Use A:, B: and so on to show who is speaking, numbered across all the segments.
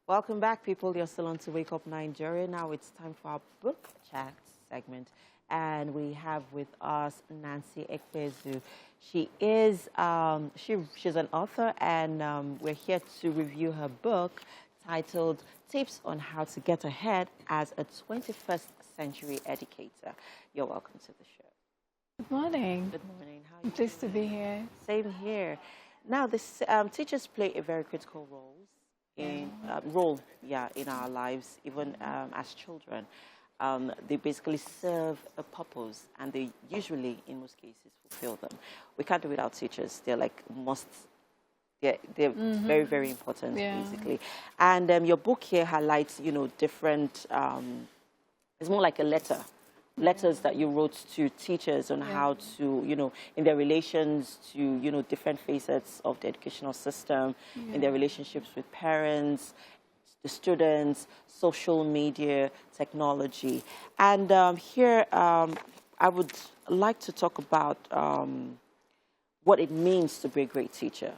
A: Welcome back, people. You're still on to Wake Up Nigeria. Now it's time for our book chat segment. And we have with us Nancy Ekpezu. She is she's an author, and we're here to review her book titled Tips on How to Get Ahead as a 21st Century Educator. You're welcome to the show.
B: Good morning.
A: Good morning. How are you?
B: Pleased to be here.
A: Same here. Now, this teachers play a very critical in our lives, even as children. They basically serve a purpose, and they usually, in most cases, fulfill them. We can't do without teachers. They're like they're very, very important, basically. And your book here highlights, different. It's more like a letters that you wrote to teachers on how to, in their relations to, different facets of the educational system, in their relationships with parents, the students, social media, technology. And here I would like to talk about what it means to be a great teacher.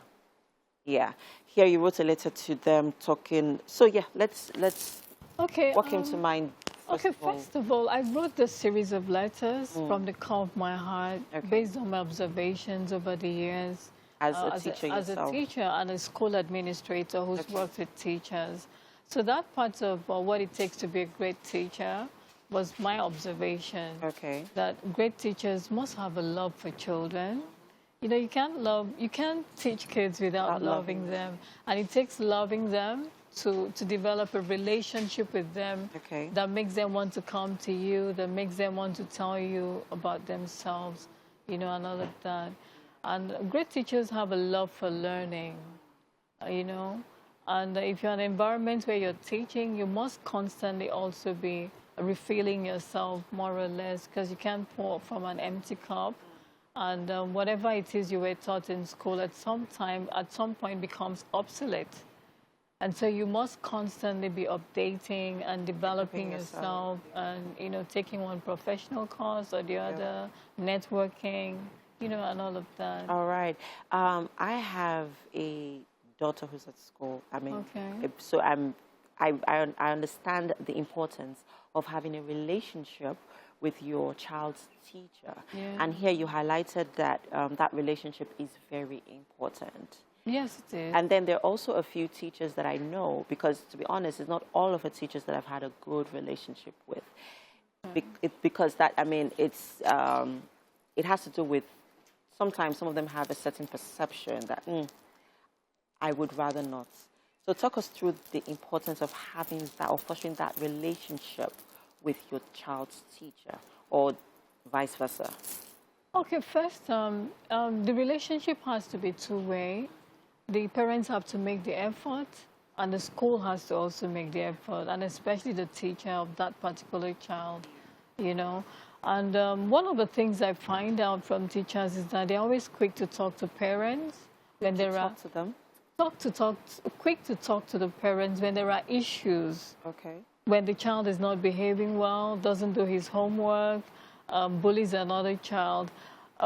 A: Yeah. Here you wrote a letter to them talking. So yeah, let's what came to mind?
B: First of all, I wrote this series of letters from the core of my heart, based on my observations over the years.
A: As a
B: teacher and a school administrator who's worked with teachers. So that part of what it takes to be a great teacher was my observation. That great teachers must have a love for children. You can't teach kids without loving them. And it takes loving them to develop a relationship with them that makes them want to come to you, that makes them want to tell you about themselves, and all of that. And great teachers have a love for learning, And if you're in an environment where you're teaching, you must constantly also be refilling yourself, more or less, because you can't pour from an empty cup. And whatever it is you were taught in school at some point becomes obsolete. And so you must constantly be updating and developing yourself and, taking one professional course or the other, networking, and all of that.
A: All right. I have a daughter who's at school. So I understand the importance of having a relationship with your child's teacher. And here you highlighted that that relationship is very important.
B: Yes, it is.
A: And then there are also a few teachers that I know, because to be honest, it's not all of the teachers that I've had a good relationship with. Because that, it has to do with, sometimes some of them have a certain perception that I would rather not. So talk us through the importance of having that, or fostering that relationship with your child's teacher, or vice versa.
B: Okay, first, the relationship has to be two-way. The parents have to make the effort, and the school has to also make the effort, and especially the teacher of that particular child, And one of the things I find out from teachers is that they're always quick to talk to parents when there are...
A: Talk to them?
B: Quick to talk to the parents when there are issues. When the child is not behaving well, doesn't do his homework, bullies another child.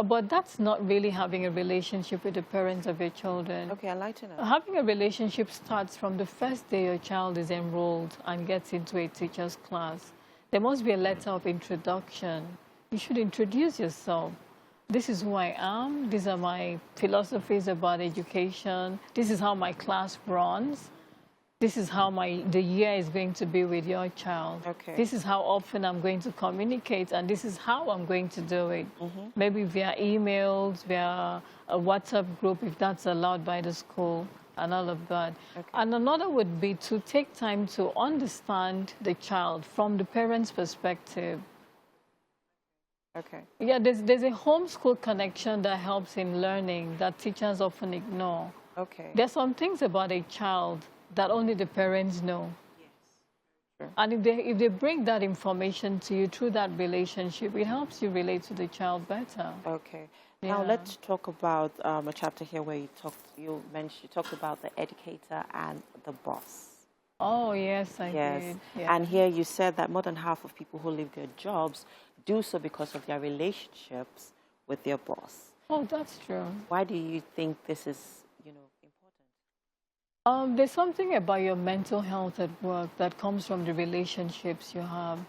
B: But that's not really having a relationship with the parents of your children.
A: I'd like to know.
B: Having a relationship starts from the first day your child is enrolled and gets into a teacher's class. There must be a letter of introduction. You should introduce yourself. This is who I am. These are my philosophies about education. This is how my class runs. This is how the year is going to be with your child. This is how often I'm going to communicate, and this is how I'm going to do it. Maybe via emails, via a WhatsApp group, if that's allowed by the school, and all of that. And another would be to take time to understand the child from the parent's perspective. Yeah, there's a homeschool connection that helps in learning that teachers often ignore. There's some things about a child that only the parents know. And if they bring that information to you through that relationship, it helps you relate to the child better.
A: Now let's talk about a chapter here where you talked about the educator and the boss.
B: Oh, yes, I did.
A: And here you said that more than half of people who leave their jobs do so because of their relationships with their boss.
B: Oh, that's true.
A: Why do you think this is, important?
B: There's something about your mental health at work that comes from the relationships you have.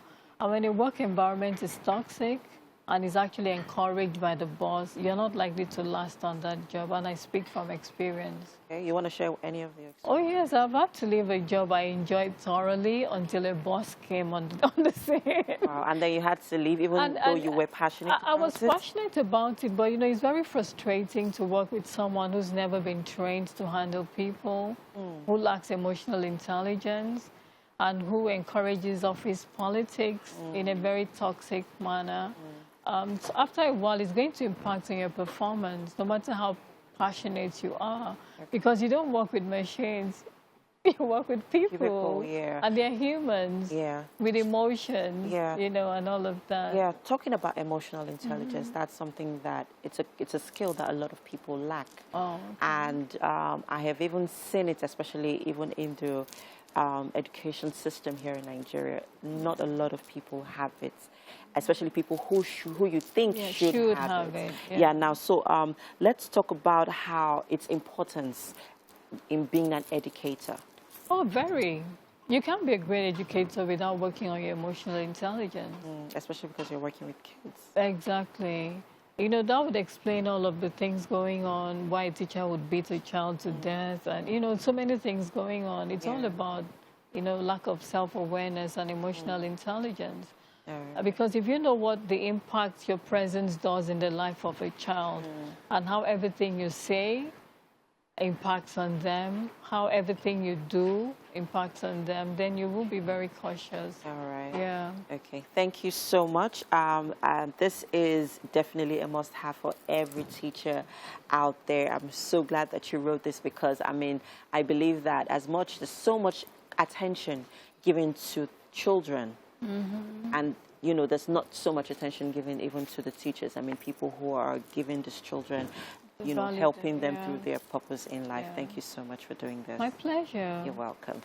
B: And when a work environment is toxic and is actually encouraged by the boss, you're not likely to last on that job. And I speak from experience.
A: Okay, you want to share any of your
B: Oh,
A: experience?
B: yes, I've had to leave a job I enjoyed thoroughly until a boss came on the scene.
A: Wow, and then you had to leave even though you were passionate
B: I was
A: about it?
B: passionate about it, but, you know, it's very frustrating to work with someone who's never been trained to handle people, who lacks emotional intelligence, and who encourages office politics in a very toxic manner. So after a while, it's going to impact on your performance, no matter how passionate you are, because you don't work with machines. You work with people,
A: yeah.
B: and they're humans,
A: Yeah.
B: with emotions,
A: Yeah.
B: you know, and all of that.
A: Yeah, talking about emotional intelligence, that's something that it's a skill that a lot of people lack.
B: Oh,
A: And I have even seen it, especially even in the education system here in Nigeria. Not a lot of people have it, especially people who you think should have it. Yeah. Now, so let's talk about how its importance in being an educator.
B: Oh, very. You can't be a great educator without working on your emotional intelligence.
A: Especially because you're working with kids.
B: Exactly. You know, that would explain all of the things going on, why a teacher would beat a child to death, and, you know, so many things going on. It's all about, you know, lack of self-awareness and emotional intelligence. Because if you know what the impact your presence does in the life of a child and how everything you say impacts on them, how everything you do impacts on them, then you will be very cautious.
A: All right.
B: Yeah.
A: Okay. Thank you so much. And this is definitely a must-have for every teacher out there. I'm so glad that you wrote this because, I mean, I believe that there's so much attention given to children, and you know, there's not so much attention given even to the teachers. I mean, people who are giving these children, you know, helping them through their purpose in life. Thank you so much for doing this.
B: My pleasure.
A: You're welcome.